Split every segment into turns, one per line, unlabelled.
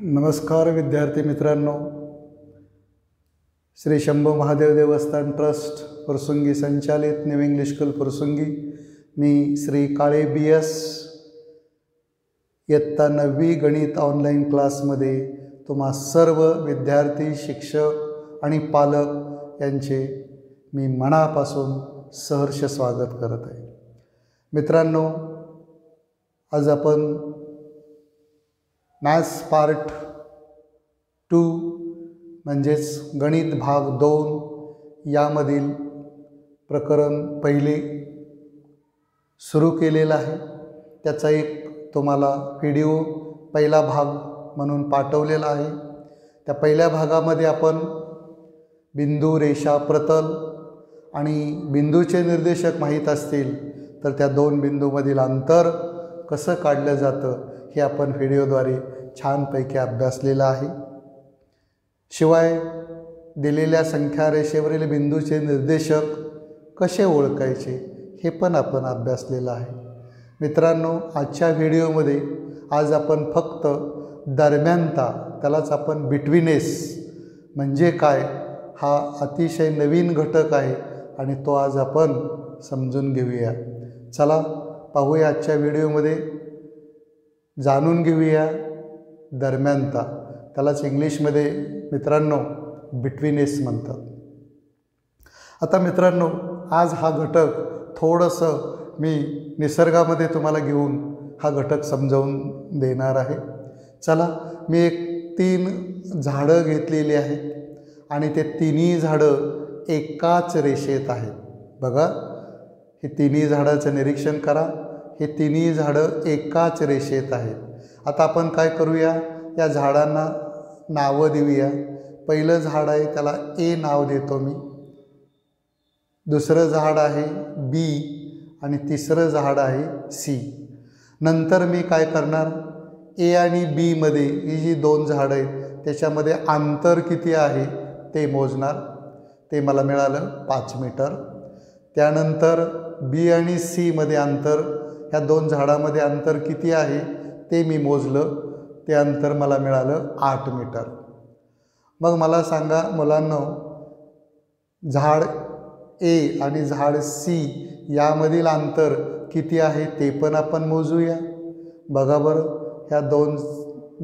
नमस्कार विद्यार्थी मित्रांनो, श्री शंभू महादेव देवस्थान ट्रस्ट फुरसुंगी संचालित न्यू इंग्लिश स्कूल फुरसुंगी। मी श्री काळे BS इयत्ता 9वी गणित ऑनलाईन क्लासमध्ये तुम्हा सर्व विद्यार्थी, शिक्षक आणि पालक यांचे मी मनापासून सहर्ष स्वागत करत आहे। मित्रांनो, आज आपण मॅथ्स पार्ट 2 म्हणजेच गणित भाग 2 यामधील प्रकरण पहिले सुरू केलेला आहे। त्याचा एक तुम्हाला व्हिडिओ पहिला भाग म्हणून पाठवलेला आहे। त्या पहिल्या भागामध्ये आपण बिंदू, रेषा, प्रतल आणि बिंदूचे निर्देशक माहीत असतील तर त्या दोन बिंदूमधील अंतर कसं काढलं जातं हे आपण व्हिडिओद्वारे छानपैकी अभ्यासलेलं आहे। शिवाय दिलेल्या संख्या रेषेवरील बिंदूचे निर्देशक कसे ओळखायचे हे पण आपण अभ्यासलेलं आहे। मित्रांनो, आजच्या व्हिडिओमध्ये आज आपण फक्त दरम्यानता, त्यालाच आपण बिटवीनेस म्हणजे काय हा अतिशय नवीन घटक आहे आणि तो आज आपण समजून घेऊया। चला पाहूया, आजच्या व्हिडिओमध्ये जाणून घेऊया दरम्यानता, त्यालाच इंग्लिशमध्ये मित्रांनो बिटवीनेस म्हणतात। आता मित्रांनो, आज हा घटक थोडंसं मी निसर्गामध्ये तुम्हाला घेऊन हा घटक समजावून देणार आहे। चला, मी एक 3 झाडं घेतलेली आहेत आणि ते तिन्ही झाडं एकाच रेषेत आहेत। बघा, हे तिन्ही झाडाचं निरीक्षण करा। हे तिन्ही झाडं एकाच रेषेत आहेत। आता आपण काय करूया, या झाडांना नावं देऊया। पहिलं झाड आहे त्याला A नाव देतो मी, दुसरं झाड आहे B आणि तिसरं झाड आहे C। नंतर मी काय करणार, A आणि B मध्ये ही जी दोन झाडं आहेत त्याच्यामध्ये अंतर किती आहे ते मोजणार। ते मला मिळालं 5 मीटर। त्यानंतर B आणि C मध्ये अंतर, ह्या दोन झाडामध्ये अंतर किती आहे ते मी मोजलं, ते अंतर मला मिळालं 8 मीटर। मग मला सांगा मुलांनो, झाड A आणि झाड C यामधील अंतर किती आहे ते पण आपण मोजूया। बघा बरं, ह्या दोन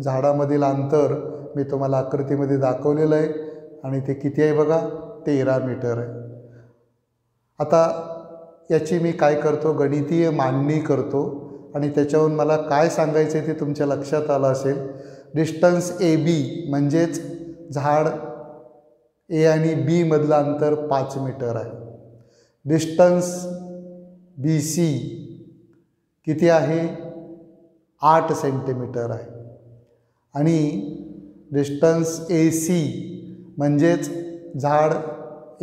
झाडामधील अंतर मी तुम्हाला आकृतीमध्ये दाखवलेलं आहे आणि ते किती आहे बघा, 13 मीटर आहे। आता याची मी काय करतो, गणितीय मांडणी करतो आणि त्याच्यावरून मला काय सांगायचं आहे ते तुमच्या लक्षात आलं असेल। डिस्टन्स AB म्हणजेच झाड A आणि B मधलं अंतर 5 मीटर आहे। डिस्टन्स BC किती आहे, 8 सेंटीमीटर आहे। आणि डिस्टन्स AC म्हणजेच झाड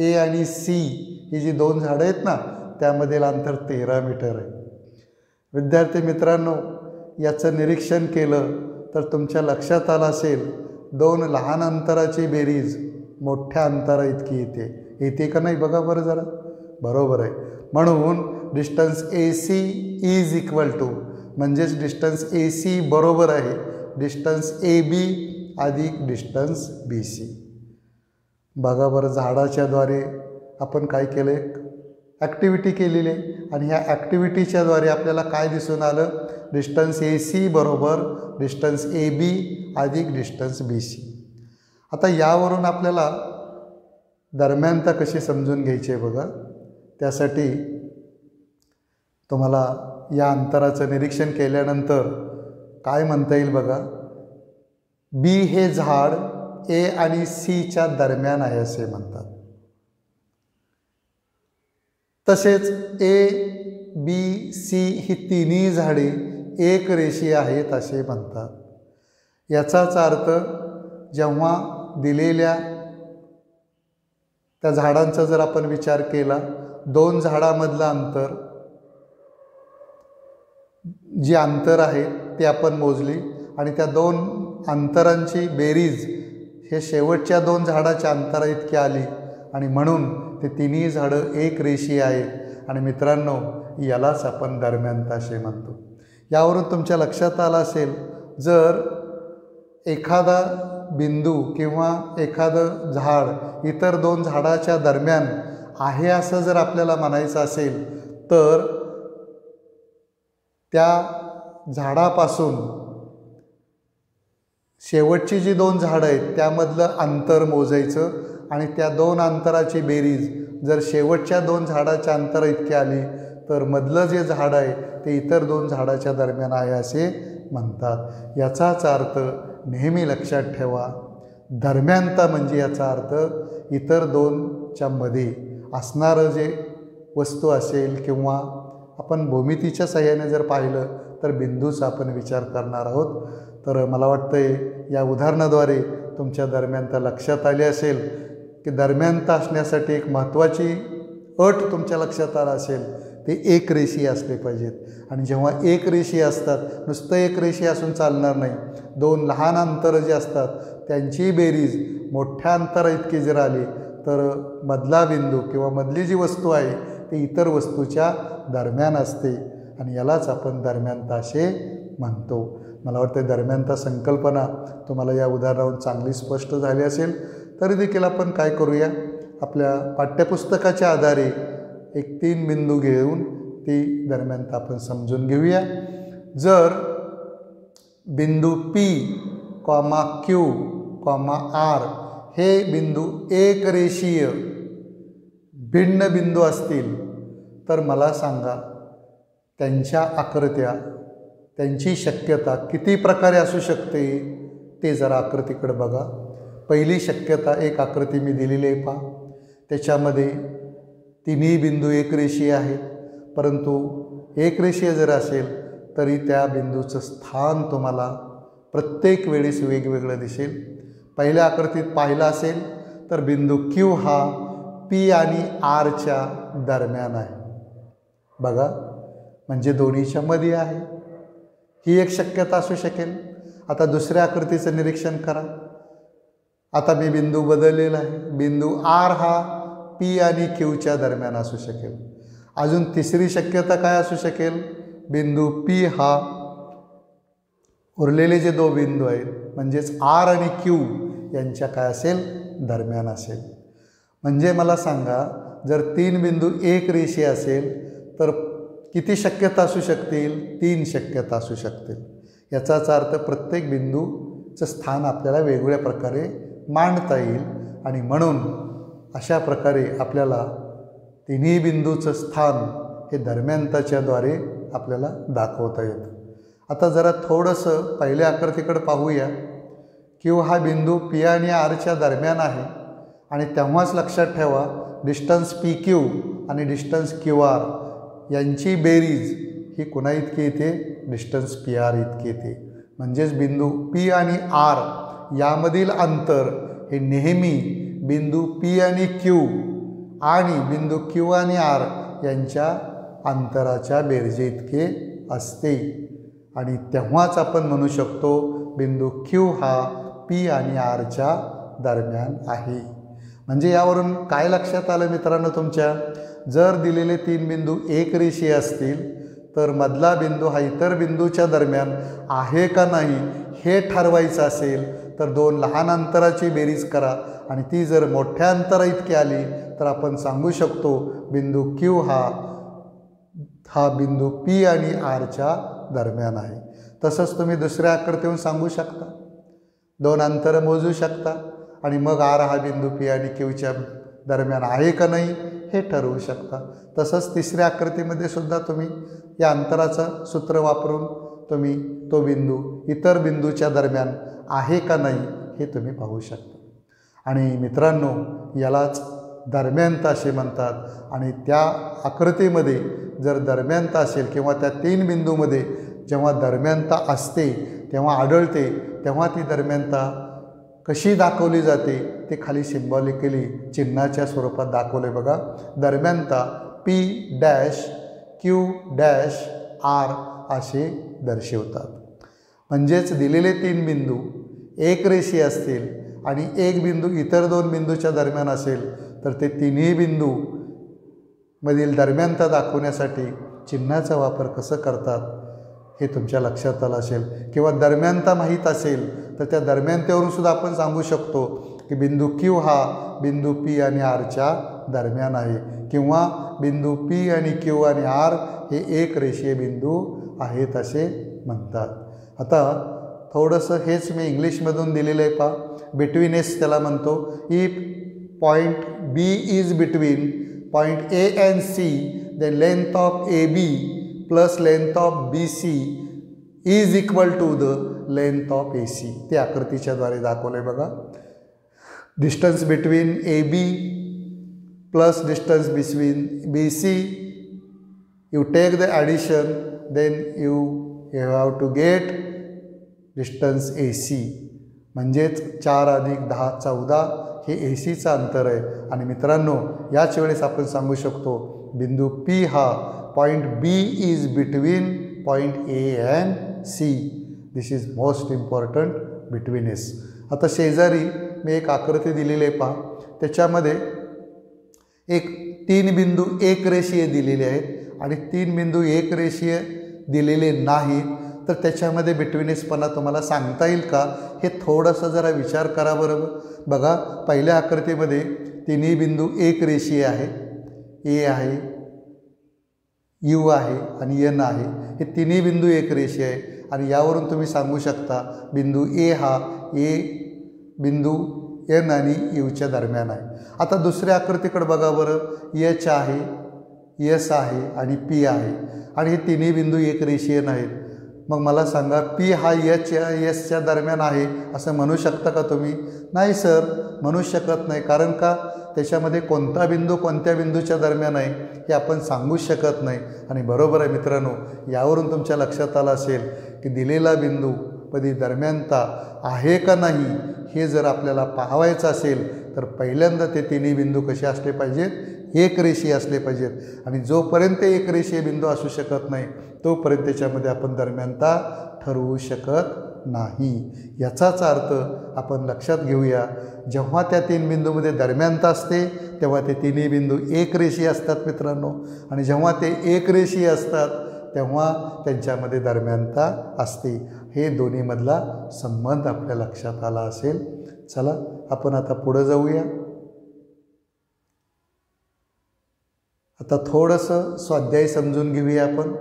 A आणि C ही जी दोन झाडं आहेत ना त्यामधील अंतर 13 मीटर आहे। विद्यार्थी मित्रांनो, याचं निरीक्षण केलं तर तुमच्या लक्षात आलं असेल, दोन लहान अंतराची बेरीज मोठ्या अंतरा इतकी येते का नाही? बघा बरं जरा, बरोबर आहे। म्हणून distance AC is equal to, म्हणजेच डिस्टन्स AC बरोबर आहे डिस्टन्स AB अधिक डिस्टन्स BC। बघा बरं, झाडाच्या द्वारे आपण काय केलं, ॲक्टिव्हिटी केलेली आहे आणि ह्या ॲक्टिव्हिटीच्याद्वारे आपल्याला काय दिसून आलं, डिस्टन्स AC बरोबर डिस्टन्स AB अधिक डिस्टन्स BC। आता यावरून आपल्याला दरम्यानता कशी समजून घ्यायची आहे बघा। त्यासाठी तुम्हाला या अंतराचं निरीक्षण केल्यानंतर काय म्हणता येईल बघा, B हे झाड A आणि C च्या दरम्यान आहे असे म्हणतात। तसेच A, B, C ही तिन्ही झाडे एक रेषीय आहेत असे म्हणतात। याचाच अर्थ जेव्हा दिलेल्या त्या झाडांचा जर आपण विचार केला, दोन झाडामधलं अंतर, जी अंतर आहे ते आपण मोजली आणि त्या दोन अंतरांची बेरीज हे शेवटच्या दोन झाडाच्या अंतरा इतकी आली आणि म्हणून ते तिन्ही झाडं एक रेषीय आहेत। आणि मित्रांनो, यालाच आपण दरम्यानता असे म्हणतो। यावरून तुमच्या लक्षात आलं असेल, जर एखादा बिंदू किंवा एखादं झाड इतर दोन झाडाच्या दरम्यान आहे असं जर आपल्याला म्हणायचं असेल तर त्या झाडापासून शेवटची जी दोन झाडं आहेत त्यामधलं अंतर मोजायचं आणि त्या दोन अंतराची बेरीज जर शेवटच्या दोन झाडाच्या अंतर इतकी आली तर मधलं जे झाड आहे ते इतर दोन झाडाच्या दरम्यान आहे असे म्हणतात. याचाच अर्थ नेहमी लक्षात ठेवा, दरम्यानता म्हणजे याचा अर्थ इतर दोनच्या मध्ये असणारं जे वस्तू असेल किंवा आपण भूमितीच्या साहाय्याने जर पाहिलं तर बिंदूचा आपण विचार करणार आहोत. तर मला वाटतंय या उदाहरणाद्वारे तुमच्या दरम्यानता लक्षात आली असेल की दरम्यानता असण्यासाठी एक महत्त्वाची अट तुमच्या लक्षात आला असेल, ते एक रेषीय असले पाहिजेत. आणि जेव्हा एक रेषीय असतात, नुसतं एक रेषीय असून चालणार नाही, दोन लहान अंतरं जे असतात त्यांची बेरीज मोठ्या अंतरा इतकी जर आली तर मधला बिंदू किंवा मधली जी वस्तू आहे ती इतर वस्तूच्या दरम्यान असते आणि यालाच आपण दरम्यानता असे म्हणतो. मला वाटतं दरम्यानता संकल्पना तुम्हाला या उदाहरणावरून चांगली स्पष्ट झाली असेल. तरी देखील आपण काय करूया, आपल्या पाठ्यपुस्तकाच्या आधारे एक 3 बिंदू घेऊन ती दरम्यानता आपण समजून घेऊया. जर बिंदू P, Q, R हे बिंदू एक रेषीय भिन्न बिंदू असतील तर मला सांगा त्यांच्या आकृत्या, त्यांची शक्यता किती प्रकारे असू शकते ते जरा आकृतीकडे बघा. पहिली शक्यता, एक आकृती मी दिलेली आहे पहा, त्याच्यामध्ये तिन्ही बिंदू एक रेषीय आहेत, परंतु एक रेषीय जर असेल तरी त्या बिंदूचं स्थान तुम्हाला प्रत्येक वेळेस वेगवेगळं दिसेल. पहिल्या आकृतीत पाहिलं असेल तर बिंदू Q हा P आणि Rच्या दरम्यान आहे. बघा, म्हणजे दोन्हीच्या मध्ये आहे. ही एक शक्यता असू शकेल. आता दुसऱ्या आकृतीचं निरीक्षण करा. आता मी बिंदू बदललेला आहे. बिंदू R हा P आणि Qच्या दरम्यान असू शकेल. अजून तिसरी शक्यता काय असू शकेल, बिंदू P हा उरलेले जे दोन बिंदू आहेत म्हणजेच R आणि Q यांच्या काय असेल, दरम्यान असेल. म्हणजे मला सांगा, जर 3 बिंदू एक रेषीय असेल तर किती शक्यता असू शकतील, 3 शक्यता असू शकतील. याचाच अर्थ प्रत्येक बिंदूचं स्थान आपल्याला वेगवेगळ्या प्रकारे मांडता येईल आणि म्हणून अशा प्रकारे आपल्याला तिन्ही बिंदूचं स्थान हे दरम्यानताच्याद्वारे आपल्याला दाखवता येतं. आता जरा थोडंसं पहिल्या आकृतीकडे पाहूया. Q हा बिंदू P आणि Rच्या दरम्यान आहे आणि तेव्हाच लक्षात ठेवा डिस्टन्स PQ आणि डिस्टन्स QR यांची बेरीज ही कोणा इतकी येते, डिस्टन्स PR इतकी येते. म्हणजेच बिंदू P आणि R यामधील अंतर हे नेहमी बिंदू P आणि Q आणि बिंदू Q आणि R यांच्या अंतराच्या बेरजेइतके असते आणि तेव्हाच आपण म्हणू शकतो बिंदू Q हा P आणि Rच्या दरम्यान आहे. म्हणजे यावरून काय लक्षात आलं मित्रांनो तुमच्या, जर दिलेले 3 बिंदू एक रेषीय असतील तर मधला बिंदू हा इतर बिंदूच्या दरम्यान आहे का नाही हे ठरवायचं असेल तर 2 लहान अंतराची बेरीज करा आणि ती जर मोठ्या अंतरा इतकी आली तर आपण सांगू शकतो बिंदू Q हा बिंदू P आणि Rच्या दरम्यान आहे. तसंच तुम्ही दुसऱ्या आकृतीवरून सांगू शकता, 2 अंतर मोजू शकता आणि मग R हा बिंदू P आणि Qच्या दरम्यान आहे का नाही हे ठरवू शकता. तसंच तिसऱ्या आकृतीमध्ये सुद्धा तुम्ही या अंतराचं सूत्र वापरून तुम्ही तो बिंदू इतर बिंदूच्या दरम्यान आहे का नाही हे तुम्ही पाहू शकता. आणि मित्रांनो, यालाच दरम्यानता असे म्हणतात. आणि त्या आकृतीमध्ये जर दरम्यानता असेल किंवा त्या 3 बिंदूमध्ये जेव्हा दरम्यानता असते तेव्हा आढळते, तेव्हा ती दरम्यानता कशी दाखवली जाते ते खाली सिम्बॉलिकली चिन्हाच्या स्वरूपात दाखवले बघा. दरम्यानता P-Q-R असे दर्शवतात. म्हणजेच दिलेले 3 बिंदू एक रेषीय असतील आणि एक बिंदू इतर 2 बिंदूच्या दरम्यान असेल तर ते तिन्ही बिंदू मधील दरम्यानता दाखवण्यासाठी चिन्हाचा वापर कसं करतात हे तुमच्या लक्षात आलं असेल. किंवा दरम्यानता माहीत असेल तर त्या दरम्यानतेवरून सुद्धा आपण सांगू शकतो की बिंदू Q हा बिंदू P आणि Rच्या दरम्यान आहे, किंवा बिंदू P आणि Q आणि R हे एक रेषीय बिंदू आहेत असे म्हणतात. आता थोडंसं हेच मी इंग्लिशमधून दिलेलं आहे पहा. बिटवीन एस त्याला म्हणतो. If point B is between point A and C then length of A B plus length of B C is equal to the length of A C. ते आकृतीच्याद्वारे दाखवलं आहे बघा. Distance between A B plus distance between B C, you take the addition then you have to get distance A C. म्हणजेच 4 + 10 14 हे ए सीचं अंतर आहे. आणि मित्रांनो याच वेळेस आपण सांगू शकतो बिंदू P हा point B is between point A and C. This is most important betweenness. आता शेजारी मी एक आकृती दिलेली आहे पहा. त्याच्यामध्ये एक 3 बिंदू एक रेषीय दिलेले आहेत आणि 3 बिंदू एक रेषीय दिलेले नाहीत. तर त्याच्यामध्ये बिटवीनेसपणा तुम्हाला सांगता येईल का, हे थोडंसं जरा विचार करा बरोबर. बघा पहिल्या आकृतीमध्ये तिन्ही बिंदू एक रेषीय आहे. ए आहे, यू आहे आणि एन आहे. हे तिन्ही बिंदू एक रेषीय आहे आणि यावरून तुम्ही सांगू शकता बिंदू ए हा ए बिंदू एन आणि यूच्या दरम्यान आहे. आता दुसऱ्या आकृतीकडे बघा बरं. एच आहे, एस आहे आणि पी आहे आणि हे तिन्ही बिंदू एक रेषीय नाहीत. मग मला सांगा पी हा एसच्या दरम्यान आहे असं म्हणू शकता का तुम्ही? नाही सर, म्हणू शकत नाही. कारण का, त्याच्यामध्ये कोणता बिंदू कोणत्या बिंदूच्या दरम्यान आहे हे आपण सांगू शकत नाही. आणि बरोबर आहे मित्रांनो, यावरून तुमच्या लक्षात आलं असेल की दिलेला बिंदू मध्ये दरम्यानता आहे का नाही हे जर आपल्याला पाहावायचं असेल तर पहिल्यांदा ते तिन्ही बिंदू कसे असले पाहिजेत, एक रेषीय असले पाहिजेत. आणि जोपर्यंत एक रेषीय बिंदू असू शकत नाही तोपर्यंत त्याच्यामध्ये आपण दरम्यानता ठरवू शकत नाही. याचाच अर्थ आपण लक्षात घेऊया, जेव्हा त्या 3 बिंदूमध्ये दरम्यानता असते तेव्हा ते तिन्ही बिंदू एक रेषीय असतात मित्रांनो. आणि जेव्हा ते एक रेषीय असतात तेव्हा त्यांच्यामध्ये दरम्यानता असते. हे दोन्हीमधला संबंध आपल्या लक्षात आला असेल. चला आपण आता पुढे जाऊया. आता थोडंसं स्वाध्याय समजून घेऊया आपण.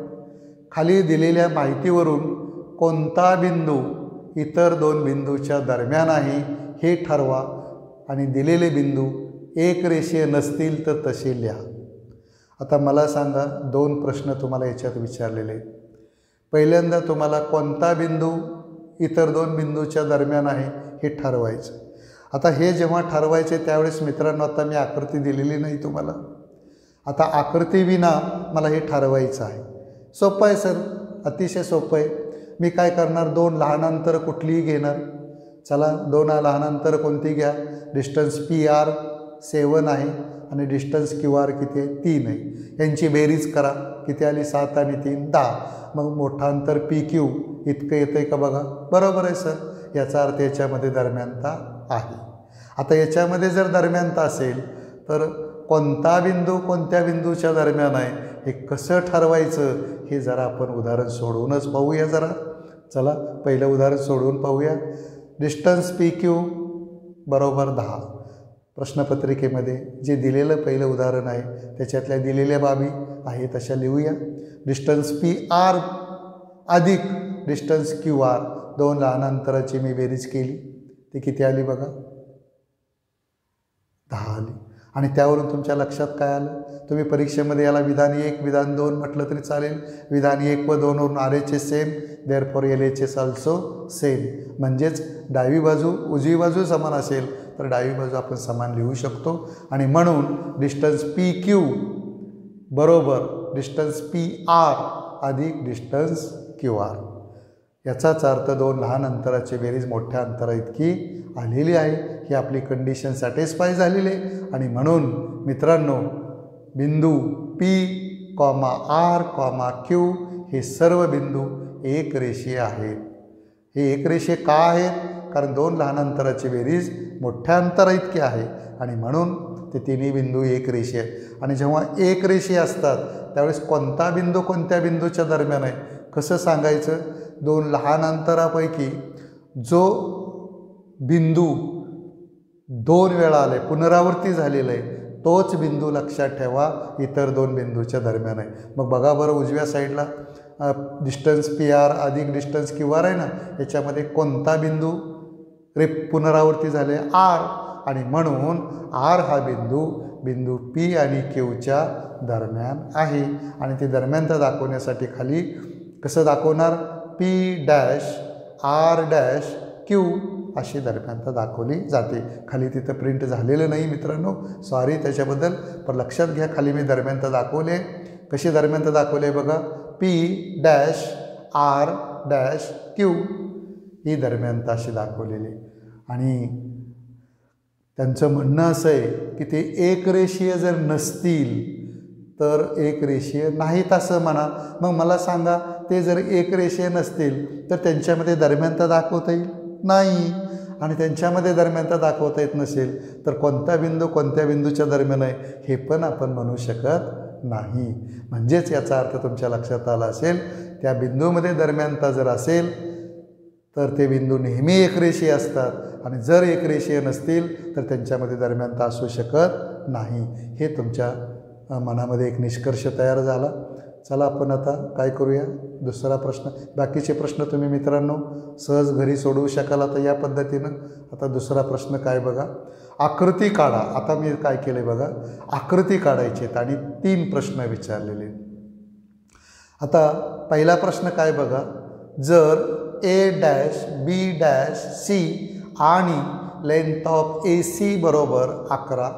खाली दिलेल्या माहितीवरून कोणता बिंदू इतर 2 बिंदूच्या दरम्यान आहे हे ठरवा आणि दिलेले बिंदू एक रेषीय नसतील तर तसे लिहा. आता मला सांगा, 2 प्रश्न तुम्हाला याच्यात विचारलेले आहेत. पहिल्यांदा तुम्हाला कोणता बिंदू इतर 2 बिंदूच्या दरम्यान आहे हे ठरवायचं. आता हे जेव्हा ठरवायचे त्यावेळेस मित्रांनो, आता मी आकृती दिलेली नाही तुम्हाला. आता आकृतीविना मला हे ठरवायचं आहे. सोपं आहे सर, अतिशय सोपं आहे. मी काय करणार, 2 लहान अंतर कुठलीही घेणार. चला 2 लहान अंतर कोणती घ्या. डिस्टन्स PR 7 आहे आणि डिस्टन्स QR किती आहे, 3 आहे. यांची बेरीज करा, किती आली, 7 आणि 3 10. मग मोठा अंतर PQ इतकं येतं आहे का बघा. बरोबर आहे सर, याचा अर्थ याच्यामध्ये दरम्यानता आहे. आता याच्यामध्ये जर दरम्यानता असेल तर कोणता बिंदू कोणत्या बिंदूच्या दरम्यान आहे हे कसं ठरवायचं हे जरा आपण उदाहरण सोडवूनच पाहूया जरा. चला पहिलं उदाहरण सोडवून पाहूया. डिस्टन्स PQ बरोबर 10. प्रश्नपत्रिकेमध्ये जे दिलेलं पहिलं उदाहरण आहे त्याच्यातल्या दिलेल्या बाबी आहे तशा लिहूया. डिस्टन्स PR अधिक डिस्टन्स QR, 2 लहान अंतराची मी बेरीज केली, ती किती आली बघा, 10 आली. आणि त्यावरून तुमच्या लक्षात काय आलं, तुम्ही परीक्षेमध्ये याला विधान 1 विधान 2 म्हटलं तरी चालेल. विधान 1 व 2 वरून RHS same, therefore LHS also same. म्हणजेच डावी बाजू उजवी बाजू समान असेल तर डावी बाजू आपण समान लिहू शकतो. आणि म्हणून डिस्टन्स PQ बरोबर डिस्टन्स PR अधिक डिस्टन्स QR. याचाच अर्थ 2 लहान अंतराची बेरीज मोठ्या अंतरा इतकी आलेली आहे. ही आपली कंडिशन सॅटिस्फाय झालेली आहे. आणि म्हणून मित्रांनो बिंदू P, R, Q हे सर्व बिंदू एक रेषीय आहेत. हे एक रेषीय का आहेत, कारण 2 लहान अंतराची बेरीज मोठ्या अंतरा इतकी आहे आणि म्हणून ते तिन्ही बिंदू एक रेषीय आहे. आणि जेव्हा एक रेषीय असतात त्यावेळेस कोणता बिंदू कोणत्या बिंदूच्या दरम्यान आहे कसं सांगायचं? दोन लहान अंतरापैकी जो बिंदू 2 वेळा आले, पुनरावृत्ती झालेला आहे, तोच बिंदू लक्षात ठेवा, इतर 2 बिंदूच्या दरम्यान आहे. मग बघा बरं, उजव्या साईडला डिस्टन्स PR अधिक डिस्टन्स QR आहे ना, याच्यामध्ये कोणता बिंदू पुनरावृत्ती झाले? R. आणि म्हणून R हा बिंदू P आणि Qच्या दरम्यान आहे. आणि ते दरम्यानता दाखवण्यासाठी खाली कसं दाखवणार? P-R-Q अशी दरम्यानता दाखवली जाते. खाली तिथं प्रिंट झालेलं नाही मित्रांनो, सॉरी त्याच्याबद्दल, पण लक्षात घ्या खाली मी दरम्यानता दाखवले. कशी दरम्यानता दाखवली बघा? P-R-Q ही दरम्यानता अशी दाखवलेली. आणि त्यांचं म्हणणं असं आहे की ते एकरेषीय जर नसतील तर एकरेषीय नाहीत असं म्हणा. मग मला सांगा, ते जर एकरेषीय नसतील तर त्यांच्यामध्ये दरम्यानता दाखवता येईल? नाही. आणि त्यांच्यामध्ये दरम्यानता दाखवता येत नसेल तर कोणता बिंदू कोणत्या बिंदूच्या दरम्यान आहे हे पण आपण म्हणू शकत नाही. म्हणजेच याचा अर्थ तुमच्या लक्षात आला असेल, त्या बिंदूमध्ये दरम्यानता जर असेल तर ते बिंदू नेहमी एकरेषीय असतात, आणि जर एकरेषीय नसतील तर त्यांच्यामध्ये दरम्यानता असू शकत नाही. हे तुमच्या मनामध्ये एक निष्कर्ष तयार झाला. चला आपण आता काय करूया? दुसरा प्रश्न. बाकीचे प्रश्न तुम्ही मित्रांनो सहज घरी सोडवू शकाल आता या पद्धतीनं. आता दुसरा प्रश्न काय बघा? आकृती काढा. आता मी काय केलं बघा, आकृती काढायची आहेत आणि 3 प्रश्न विचारलेले. आता पहिला प्रश्न काय बघा? जर A-B-C आणि लेंथ ऑफ AC बरोबर 11,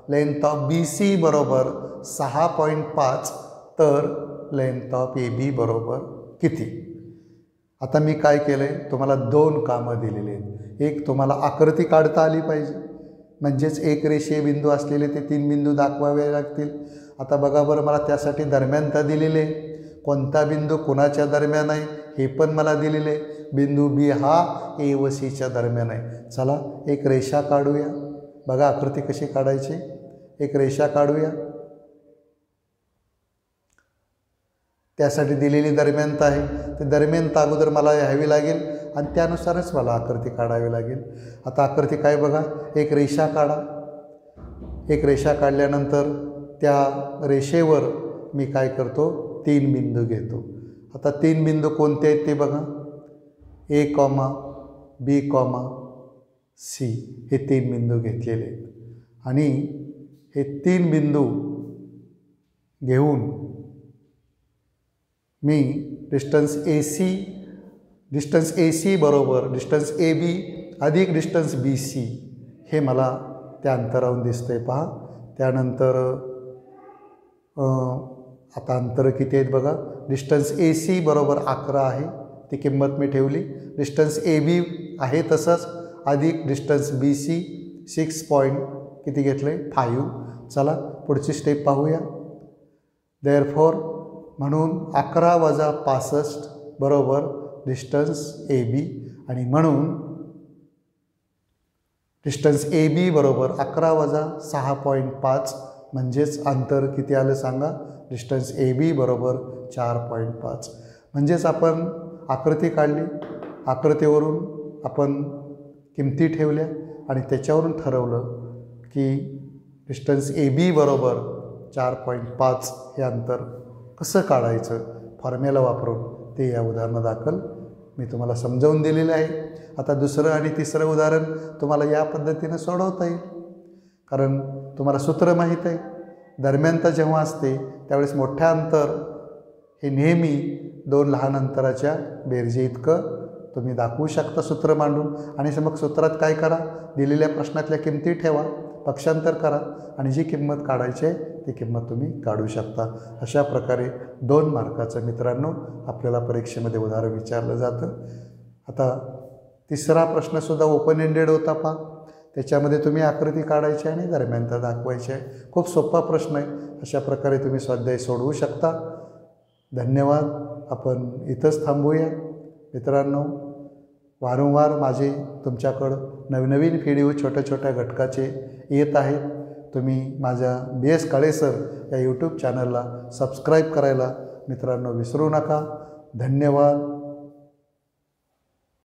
लेंथ ऑफ BC बरोबर 6.5, तर लेंथ ऑफ AB बरोबर किती? आता मी काय केलं आहे, तुम्हाला 2 कामं दिलेली आहेत. एक, तुम्हाला आकृती काढता आली पाहिजे, म्हणजेच एक रेषीय बिंदू असलेले ते 3 बिंदू दाखवावे लागतील. आता बघा बरं, मला त्यासाठी दरम्यानता दिलेली आहे. कोणता बिंदू कोणाच्या दरम्यान आहे हे पण मला दिलेले आहे. बिंदू B हा A व Cच्या दरम्यान आहे. चला एक रेषा काढूया. बघा आकृती कशी काढायची. एक रेषा काढूया. त्यासाठी दिलेली दरम्यानता आहे. ते दरम्यानता अगोदर मला घ्यावी लागेल आणि त्यानुसारच मला आकृती काढावी लागेल. आता आकृती काय बघा, एक रेषा काढा. एक रेषा काढल्यानंतर त्या रेषेवर मी काय करतो, 3 बिंदू घेतो. आता 3 बिंदू कोणते आहेत ते बघा. A, B, C हे 3 बिंदू घेतलेले आहेत. आणि हे 3 बिंदू घेऊन मी डिस्टन्स AC बरोबर डिस्टन्स AB अधिक डिस्टन्स BC हे मला त्या अंतरावरून दिसतंय पहा. त्यानंतर आता अंतर किती आहेत बघा. डिस्टन्स AC बरोबर 11 आहे, ती किंमत मी ठेवली. डिस्टन्स AB आहे तसंच, अधिक डिस्टन्स BC 6 पॉईंट किती घेतलं आहे 5. चला पुढची स्टेप पाहूया. देअरफॉर म्हणून 11 वजा 65 बरोबर डिस्टन्स AB, आणि म्हणून डिस्टन्स AB बरोबर 11 वजा 6.5 म्हणजेच अंतर किती आलं सांगा. डिस्टन्स AB बरोबर 4.5. म्हणजेच आपण आकृती काढली, आकृतीवरून आपण किमती ठेवल्या आणि त्याच्यावरून ठरवलं की डिस्टन्स AB बरोबर 4.5 हे अंतर कसं काढायचं फॉर्म्युला वापरून, ते या उदाहरणादाखल मी तुम्हाला समजावून दिलेलं आहे. आता दुसरं आणि तिसरं उदाहरण तुम्हाला या पद्धतीनं सोडवता येईल, कारण तुम्हाला सूत्र माहीत आहे. दरम्यानता जेव्हा असते त्यावेळेस मोठ्या अंतर हे नेहमी 2 लहान अंतराच्या बेरजे इतकं तुम्ही दाखवू शकता सूत्र मांडून. आणि मग सूत्रात काय करा, दिलेल्या प्रश्नातल्या किमती ठेवा, पक्षांतर करा आणि जी किंमत काढायची आहे ती किंमत तुम्ही काढू शकता. अशा प्रकारे 2 मार्काचं मित्रांनो आपल्याला परीक्षेमध्ये उदाहरण विचारलं जातं. आता तिसरा प्रश्नसुद्धा ओपन एंडेड होता पहा. त्याच्यामध्ये तुम्ही आकृती काढायची आणि दरम्यानता दाखवायची आहे. खूप सोपा प्रश्न आहे. अशा प्रकारे तुम्ही स्वाध्याय सोडवू शकता. धन्यवाद. आपण इथंच थांबूया मित्रांनो. वारंवार माझे तुमच्याकडं नवनवीन व्हिडिओ छोट्या छोट्या घटकाचे येत आहेत. तुम्ही माझ्या BS काळे सर या यूट्यूब चॅनलला सबस्क्राईब करायला मित्रांनो विसरू नका. धन्यवाद.